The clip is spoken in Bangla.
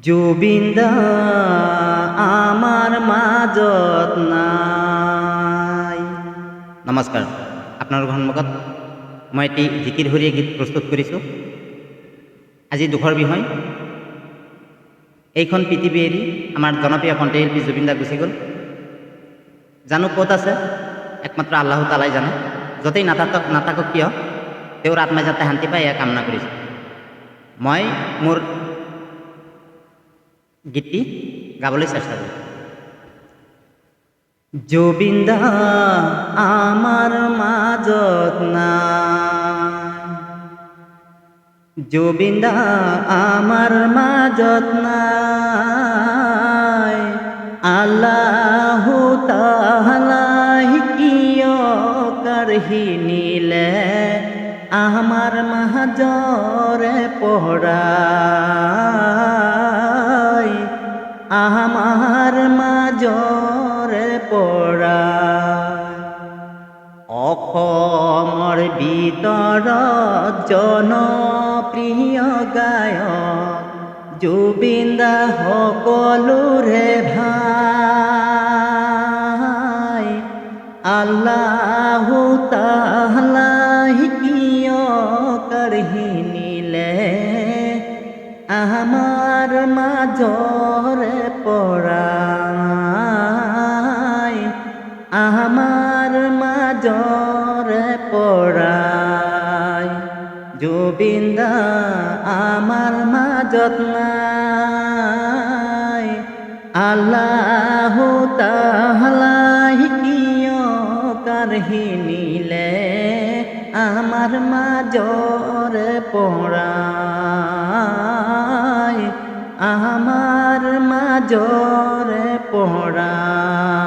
জুবিন্দা আমার মাজত নাই। নমস্কাৰ, আপোনালোকৰ সন্মুখত মই এটি জিকিৰ হৰিয়ে গীত প্ৰস্তুত কৰিছোঁ। আজি দুখৰ বিষয়, এইখন পৃথিৱী এৰি আমাৰ জনপ্ৰিয় কণ্ঠশিল্পী জুবিন দা গুচি গ'ল। জানো ক'ত আছে, একমাত্ৰ আল্লাহ তালাই জানে। য'তেই নাথাকক কিয়, তেওঁৰ আত্মাই যাতে শান্তি পায় এয়া কামনা কৰিছোঁ। মই মোৰ গীতটি গাবলৈ চেষ্টা করি। জুবিন্দা আমার মাজত নাই, জুবিন্দা আমার মাজত নাই, আল্লাহু তাআলাই কিয় কাঢ়ি নিলে আমার মাজৰে পৰাই, আমার মাজৰে পৰাই। অসমৰ ভিতৰত জনপ্ৰিয় গায়ক জুবিন দা সকলোৰে ভাই, আল্লাহু তাআলাই কিয় কাঢ়ি নিলে আমার মাজৰে পৰাই, আমার মাজৰে পৰাই। জুবিন দা আমার মাজত নাই, আল্লাহু তাআলাই কিয় কাঢ়ি নিলে আমার মাজৰে পৰাই, আমার মাজৰে পৰাই।